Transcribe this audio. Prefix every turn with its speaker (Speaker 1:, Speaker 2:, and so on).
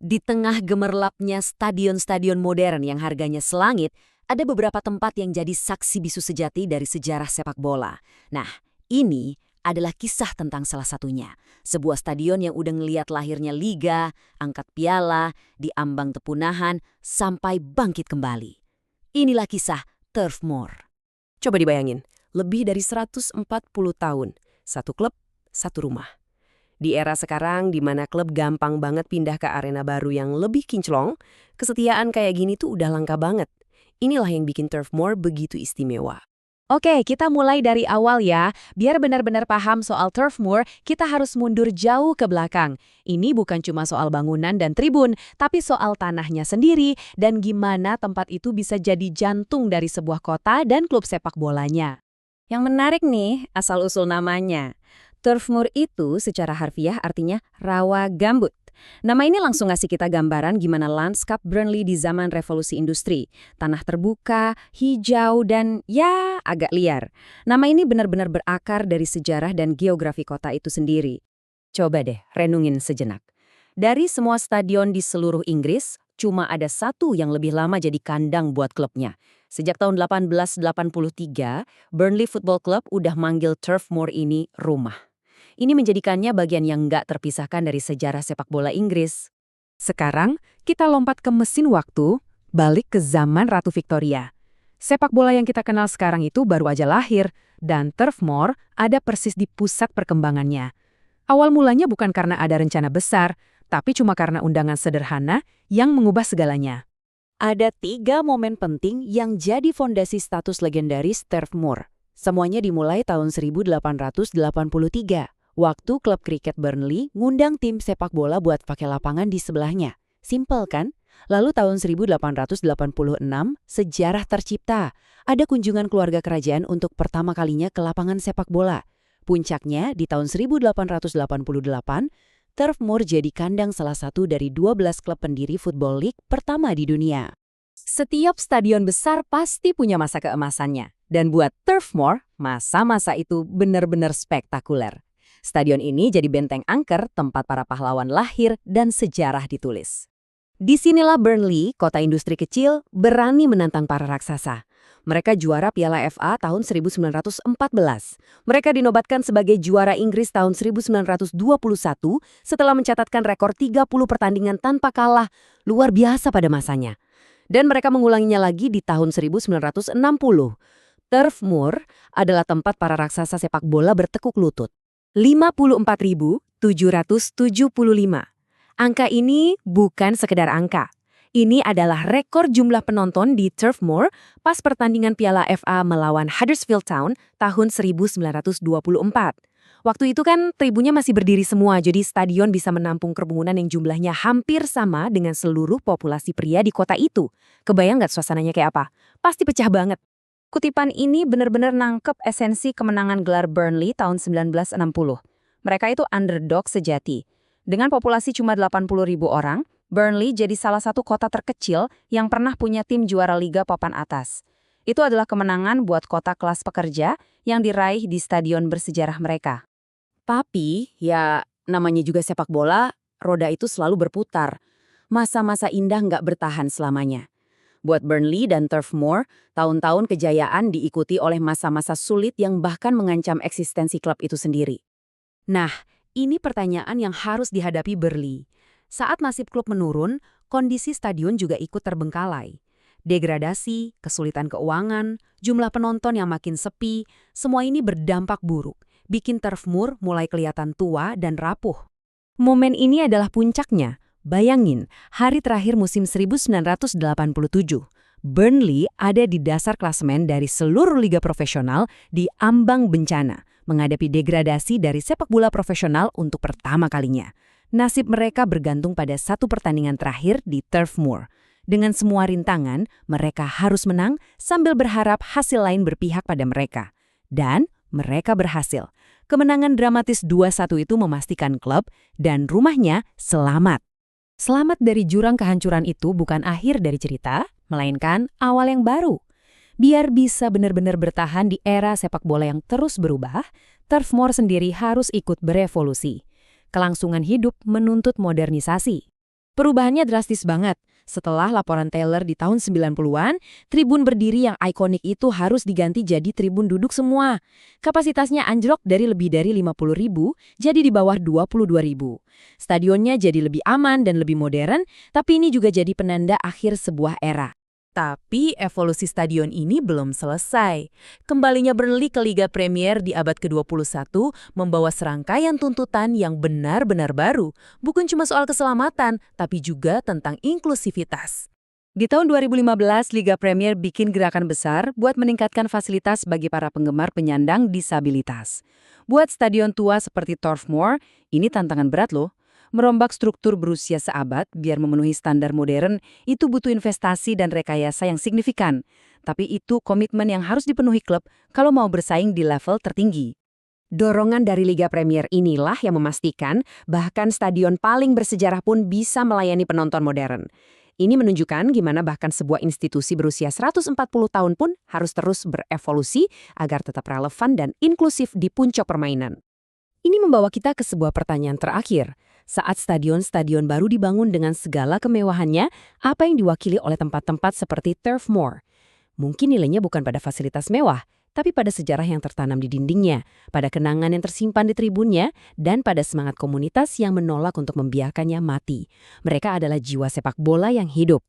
Speaker 1: Di tengah gemerlapnya stadion-stadion modern yang harganya selangit, ada beberapa tempat yang jadi saksi bisu sejati dari sejarah sepak bola. Nah, ini adalah kisah tentang salah satunya. Sebuah stadion yang udah ngeliat lahirnya liga, angkat piala, diambang tepunahan, sampai bangkit kembali. Inilah kisah Turf Moor.
Speaker 2: Coba dibayangin, lebih dari 140 tahun, satu klub, satu rumah. Di era sekarang di mana klub gampang banget pindah ke arena baru yang lebih kinclong, kesetiaan kayak gini tuh udah langka banget. Inilah yang bikin Turf Moor begitu istimewa.
Speaker 3: Oke, kita mulai dari awal ya. Biar benar-benar paham soal Turf Moor, kita harus mundur jauh ke belakang. Ini bukan cuma soal bangunan dan tribun, tapi soal tanahnya sendiri dan gimana tempat itu bisa jadi jantung dari sebuah kota dan klub sepak bolanya.
Speaker 4: Yang menarik nih, asal-usul namanya. Turf Moor itu secara harfiah artinya rawa gambut. Nama ini langsung ngasih kita gambaran gimana lanskap Burnley di zaman revolusi industri. Tanah terbuka, hijau, dan ya agak liar. Nama ini benar-benar berakar dari sejarah dan geografi kota itu sendiri. Coba deh renungin sejenak. Dari semua stadion di seluruh Inggris, cuma ada satu yang lebih lama jadi kandang buat klubnya. Sejak tahun 1883, Burnley Football Club udah manggil Turf Moor ini rumah. Ini menjadikannya bagian yang nggak terpisahkan dari sejarah sepak bola Inggris.
Speaker 3: Sekarang, kita lompat ke mesin waktu, balik ke zaman Ratu Victoria. Sepak bola yang kita kenal sekarang itu baru aja lahir, dan Turf Moor ada persis di pusat perkembangannya. Awal mulanya bukan karena ada rencana besar, tapi cuma karena undangan sederhana yang mengubah segalanya.
Speaker 1: Ada 3 momen penting yang jadi fondasi status legendaris Turf Moor. Semuanya dimulai tahun 1883. Waktu klub kriket Burnley ngundang tim sepak bola buat pakai lapangan di sebelahnya. Simpel kan? Lalu tahun 1886, sejarah tercipta. Ada kunjungan keluarga kerajaan untuk pertama kalinya ke lapangan sepak bola. Puncaknya, di tahun 1888, Turf Moor jadi kandang salah satu dari 12 klub pendiri Football League pertama di dunia.
Speaker 4: Setiap stadion besar pasti punya masa keemasannya. Dan buat Turf Moor, masa-masa itu benar-benar spektakuler. Stadion ini jadi benteng angker tempat para pahlawan lahir dan sejarah ditulis. Disinilah Burnley, kota industri kecil, berani menantang para raksasa. Mereka juara Piala FA tahun 1914. Mereka dinobatkan sebagai juara Inggris tahun 1921 setelah mencatatkan rekor 30 pertandingan tanpa kalah, luar biasa pada masanya. Dan mereka mengulanginya lagi di tahun 1960. Turf Moor adalah tempat para raksasa sepak bola bertekuk lutut. 54.775. Angka ini bukan sekedar angka. Ini adalah rekor jumlah penonton di Turf Moor pas pertandingan Piala FA melawan Huddersfield Town tahun 1924. Waktu itu kan tribunnya masih berdiri semua, jadi stadion bisa menampung kerumunan yang jumlahnya hampir sama dengan seluruh populasi pria di kota itu. Kebayang nggak suasananya kayak apa? Pasti pecah banget. Kutipan ini benar-benar nangkep esensi kemenangan gelar Burnley tahun 1960. Mereka itu underdog sejati. Dengan populasi cuma 80.000 orang, Burnley jadi salah satu kota terkecil yang pernah punya tim juara Liga papan atas. Itu adalah kemenangan buat kota kelas pekerja yang diraih di stadion bersejarah mereka.
Speaker 1: Tapi, ya namanya juga sepak bola, roda itu selalu berputar. Masa-masa indah nggak bertahan selamanya. Buat Burnley dan Turf Moor, tahun-tahun kejayaan diikuti oleh masa-masa sulit yang bahkan mengancam eksistensi klub itu sendiri. Nah, ini pertanyaan yang harus dihadapi Burnley. Saat nasib klub menurun, kondisi stadion juga ikut terbengkalai. Degradasi, kesulitan keuangan, jumlah penonton yang makin sepi, semua ini berdampak buruk, bikin Turf Moor mulai kelihatan tua dan rapuh. Momen ini adalah puncaknya. Bayangin, hari terakhir musim 1987, Burnley ada di dasar klasemen dari seluruh liga profesional di ambang bencana, menghadapi degradasi dari sepak bola profesional untuk pertama kalinya. Nasib mereka bergantung pada satu pertandingan terakhir di Turf Moor. Dengan semua rintangan, mereka harus menang sambil berharap hasil lain berpihak pada mereka. Dan mereka berhasil. Kemenangan dramatis 2-1 itu memastikan klub dan rumahnya selamat. Selamat dari jurang kehancuran itu bukan akhir dari cerita, melainkan awal yang baru. Biar bisa benar-benar bertahan di era sepak bola yang terus berubah, Turf Moor sendiri harus ikut berevolusi. Kelangsungan hidup menuntut modernisasi.
Speaker 3: Perubahannya drastis banget. Setelah laporan Taylor di tahun 90-an, tribun berdiri yang ikonik itu harus diganti jadi tribun duduk semua. Kapasitasnya anjlok dari lebih dari 50.000 jadi di bawah 22.000. Stadionnya jadi lebih aman dan lebih modern, tapi ini juga jadi penanda akhir sebuah era.
Speaker 4: Tapi evolusi stadion ini belum selesai. Kembalinya Burnley ke Liga Premier di abad ke-21 membawa serangkaian tuntutan yang benar-benar baru. Bukan cuma soal keselamatan, tapi juga tentang inklusivitas.
Speaker 1: Di tahun 2015, Liga Premier bikin gerakan besar buat meningkatkan fasilitas bagi para penggemar penyandang disabilitas. Buat stadion tua seperti Turf Moor, ini tantangan berat loh. Merombak struktur berusia seabad biar memenuhi standar modern itu butuh investasi dan rekayasa yang signifikan. Tapi itu komitmen yang harus dipenuhi klub kalau mau bersaing di level tertinggi.
Speaker 2: Dorongan dari Liga Premier inilah yang memastikan bahkan stadion paling bersejarah pun bisa melayani penonton modern. Ini menunjukkan gimana bahkan sebuah institusi berusia 140 tahun pun harus terus berevolusi agar tetap relevan dan inklusif di puncak permainan. Ini membawa kita ke sebuah pertanyaan terakhir. Saat stadion-stadion baru dibangun dengan segala kemewahannya, apa yang diwakili oleh tempat-tempat seperti Turf Moor? Mungkin nilainya bukan pada fasilitas mewah, tapi pada sejarah yang tertanam di dindingnya, pada kenangan yang tersimpan di tribunnya, dan pada semangat komunitas yang menolak untuk membiarkannya mati. Mereka adalah jiwa sepak bola yang hidup.